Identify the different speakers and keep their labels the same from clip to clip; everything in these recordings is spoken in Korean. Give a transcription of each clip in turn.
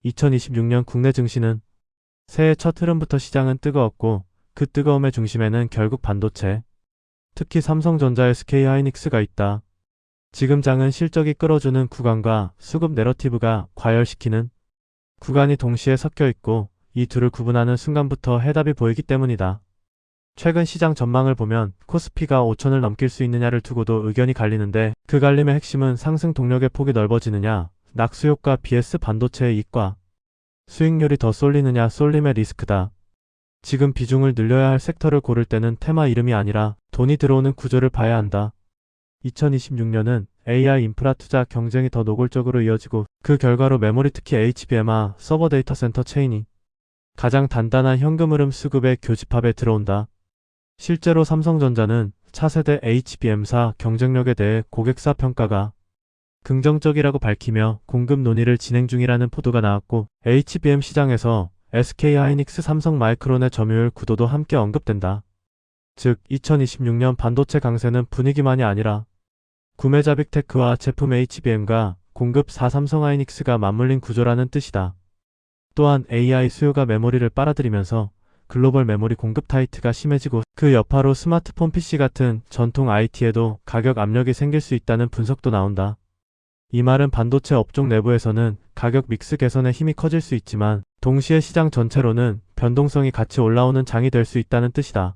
Speaker 1: 2026년 국내 증시는 새해 첫 흐름부터 시장은 뜨거웠고 그 뜨거움의 중심에는 결국 반도체, 특히 삼성전자 SK하이닉스가 있다. 지금 장은 실적이 끌어주는 구간과 수급 내러티브가 과열시키는 구간이 동시에 섞여 있고 이 둘을 구분하는 순간부터 해답이 보이기 때문이다. 최근 시장 전망을 보면 코스피가 5천을 넘길 수 있느냐를 두고도 의견이 갈리는데 그 갈림의 핵심은 상승 동력의 폭이 넓어지느냐, 낙수효과 vs 반도체의 이익과 수익률이 더 쏠리느냐 쏠림의 리스크다. 지금 비중을 늘려야 할 섹터를 고를 때는 테마 이름이 아니라 돈이 들어오는 구조를 봐야 한다. 2026년은 AI 인프라 투자 경쟁이 더 노골적으로 이어지고 그 결과로 메모리 특히 HBM와 서버 데이터 센터 체인이 가장 단단한 현금 흐름 수급의 교집합에 들어온다. 실제로 삼성전자는 차세대 HBM사 경쟁력에 대해 고객사 평가가 긍정적이라고 밝히며 공급 논의를 진행 중이라는 보도가 나왔고 HBM 시장에서 SK하이닉스 삼성마이크론의 점유율 구도도 함께 언급된다. 즉 2026년 반도체 강세는 분위기만이 아니라 구매자 빅테크와 제품 HBM과 공급 4 삼성하이닉스가 맞물린 구조라는 뜻이다. 또한 AI 수요가 메모리를 빨아들이면서 글로벌 메모리 공급 타이트가 심해지고 그 여파로 스마트폰 PC 같은 전통 IT에도 가격 압력이 생길 수 있다는 분석도 나온다. 이 말은 반도체 업종 내부에서는 가격 믹스 개선에 힘이 커질 수 있지만 동시에 시장 전체로는 변동성이 같이 올라오는 장이 될 수 있다는 뜻이다.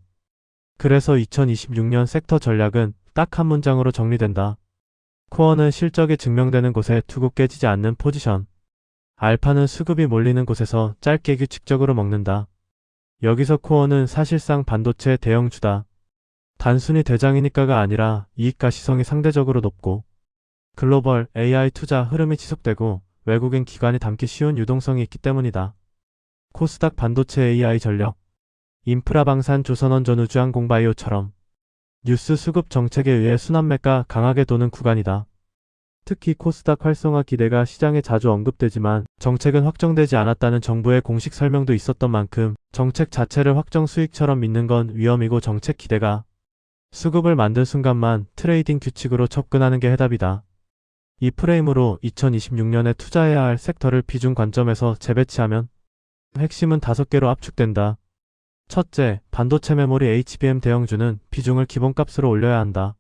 Speaker 1: 그래서 2026년 섹터 전략은 딱 한 문장으로 정리된다. 코어는 실적이 증명되는 곳에 두고 깨지지 않는 포지션. 알파는 수급이 몰리는 곳에서 짧게 규칙적으로 먹는다. 여기서 코어는 사실상 반도체 대형주다. 단순히 대장이니까가 아니라 이익과 시성이 상대적으로 높고 글로벌 AI 투자 흐름이 지속되고 외국인 기관이 담기 쉬운 유동성이 있기 때문이다. 코스닥 반도체 AI 전력, 인프라 방산 조선원 전우주항공바이오처럼 뉴스 수급 정책에 의해 순환매가 강하게 도는 구간이다. 특히 코스닥 활성화 기대가 시장에 자주 언급되지만 정책은 확정되지 않았다는 정부의 공식 설명도 있었던 만큼 정책 자체를 확정 수익처럼 믿는 건 위험이고 정책 기대가 수급을 만든 순간만 트레이딩 규칙으로 접근하는 게 해답이다. 이 프레임으로 2026년에 투자해야 할 섹터를 비중 관점에서 재배치하면 핵심은 5개로 압축된다. 첫째, 반도체 메모리 HBM 대형주는 비중을 기본값으로 올려야 한다.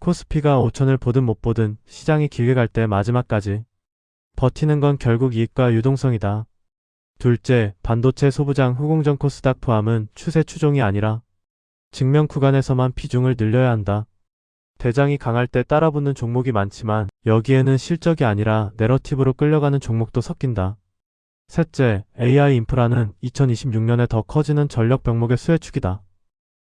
Speaker 1: 코스피가 5천을 보든 못 보든 시장이 길게 갈 때 마지막까지 버티는 건 결국 이익과 유동성이다. 둘째, 반도체 소부장 후공정 코스닥 포함은 추세 추종이 아니라 증명 구간에서만 비중을 늘려야 한다. 대장이 강할 때 따라붙는 종목이 많지만 여기에는 실적이 아니라 내러티브로 끌려가는 종목도 섞인다. 셋째, AI 인프라는 2026년에 더 커지는 전력 병목의 수혜축이다.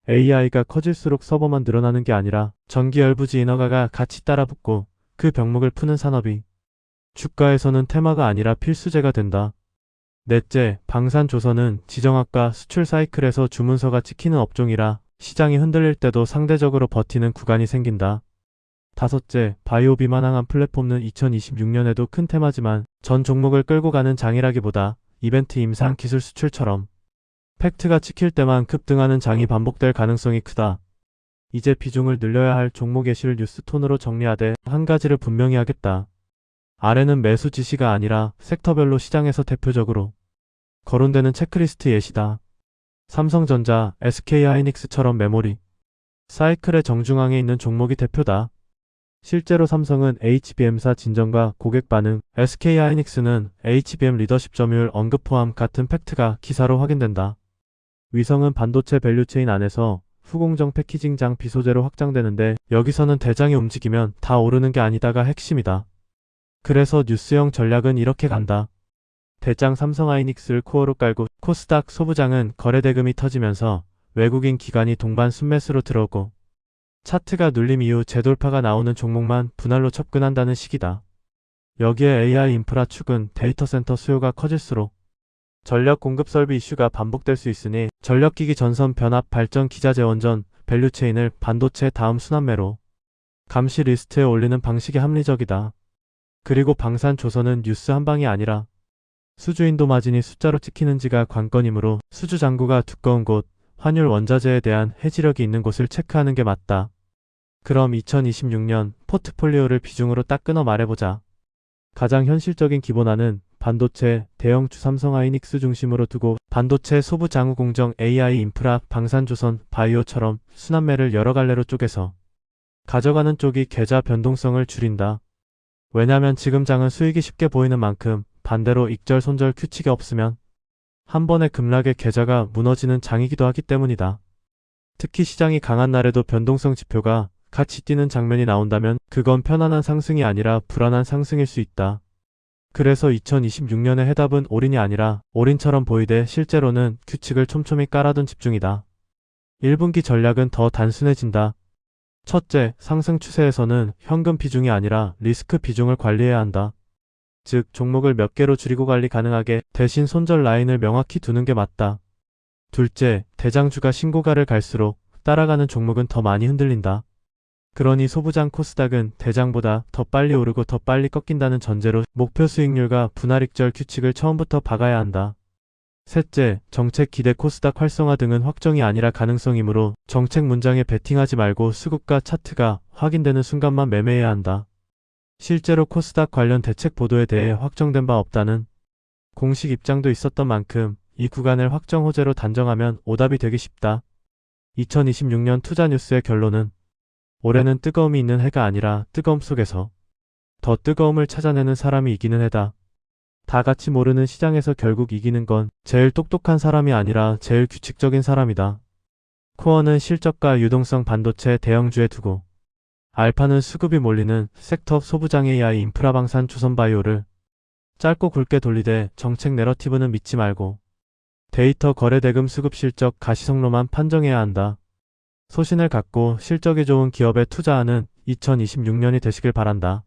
Speaker 1: AI가 커질수록 서버만 늘어나는 게 아니라 전기열부지 인허가가 같이 따라붙고 그 병목을 푸는 산업이 주가에서는 테마가 아니라 필수제가 된다. 넷째, 방산조선은 지정학과 수출 사이클에서 주문서가 찍히는 업종이라 시장이 흔들릴 때도 상대적으로 버티는 구간이 생긴다. 다섯째, 바이오 비만항암 플랫폼은 2026년에도 큰 테마지만 전 종목을 끌고 가는 장이라기보다 이벤트 임상 기술 수출처럼 팩트가 찍힐 때만 급등하는 장이 반복될 가능성이 크다. 이제 비중을 늘려야 할 종목 예시를 뉴스톤으로 정리하되 한 가지를 분명히 하겠다. 아래는 매수 지시가 아니라 섹터별로 시장에서 대표적으로 거론되는 체크리스트 예시다. 삼성전자, SK하이닉스처럼 메모리 사이클의 정중앙에 있는 종목이 대표다. 실제로 삼성은 HBM사 진전과 고객 반응, SK하이닉스는 HBM 리더십 점유율 언급 포함 같은 팩트가 기사로 확인된다. 위성은 반도체 밸류체인 안에서 후공정 패키징장 비소재로 확장되는데 여기서는 대장이 움직이면 다 오르는 게 아니다가 핵심이다. 그래서 뉴스형 전략은 이렇게 간다. 대장 삼성하이닉스를 코어로 깔고 코스닥 소부장은 거래대금이 터지면서 외국인 기관이 동반 순매수로 들어오고 차트가 눌림 이후 재돌파가 나오는 종목만 분할로 접근한다는 식이다. 여기에 AI 인프라 축은 데이터 센터 수요가 커질수록 전력 공급 설비 이슈가 반복될 수 있으니 전력기기 전선 변압 발전 기자 재원전 밸류체인을 반도체 다음 순환매로 감시 리스트에 올리는 방식이 합리적이다. 그리고 방산 조선은 뉴스 한 방이 아니라 수주 인도 마진이 숫자로 찍히는지가 관건이므로 수주 잔고가 두꺼운 곳, 환율 원자재에 대한 해지력이 있는 곳을 체크하는 게 맞다. 그럼 2026년 포트폴리오를 비중으로 딱 끊어 말해보자. 가장 현실적인 기본안은 반도체, 대형주 삼성 하이닉스 중심으로 두고 반도체, 소부 장우 공정, AI 인프라, 방산조선, 바이오처럼 순환매를 여러 갈래로 쪼개서 가져가는 쪽이 계좌 변동성을 줄인다. 왜냐면 지금 장은 수익이 쉽게 보이는 만큼 반대로 익절 손절 규칙이 없으면 한 번에 급락의 계좌가 무너지는 장이기도 하기 때문이다. 특히 시장이 강한 날에도 변동성 지표가 같이 뛰는 장면이 나온다면 그건 편안한 상승이 아니라 불안한 상승일 수 있다. 그래서 2026년의 해답은 올인이 아니라 올인처럼 보이되 실제로는 규칙을 촘촘히 깔아둔 집중이다. 1분기 전략은 더 단순해진다. 첫째, 상승 추세에서는 현금 비중이 아니라 리스크 비중을 관리해야 한다. 즉, 종목을 몇 개로 줄이고 관리 가능하게 대신 손절 라인을 명확히 두는 게 맞다. 둘째, 대장주가 신고가를 갈수록 따라가는 종목은 더 많이 흔들린다. 그러니 소부장 코스닥은 대장보다 더 빨리 오르고 더 빨리 꺾인다는 전제로 목표 수익률과 분할익절 규칙을 처음부터 박아야 한다. 셋째, 정책 기대 코스닥 활성화 등은 확정이 아니라 가능성이므로 정책 문장에 베팅하지 말고 수급과 차트가 확인되는 순간만 매매해야 한다. 실제로 코스닥 관련 대책 보도에 대해 확정된 바 없다는 공식 입장도 있었던 만큼 이 구간을 확정 호재로 단정하면 오답이 되기 쉽다. 2026년 투자 뉴스의 결론은 올해는 뜨거움이 있는 해가 아니라 뜨거움 속에서 더 뜨거움을 찾아내는 사람이 이기는 해다. 다 같이 모르는 시장에서 결국 이기는 건 제일 똑똑한 사람이 아니라 제일 규칙적인 사람이다. 코어는 실적과 유동성 반도체 대형주에 두고 알파는 수급이 몰리는 섹터 소부장 AI 인프라 방산 조선바이오를 짧고 굵게 돌리되 정책 내러티브는 믿지 말고 데이터 거래 대금 수급 실적 가시성로만 판정해야 한다. 소신을 갖고 실적이 좋은 기업에 투자하는 2026년이 되시길 바란다.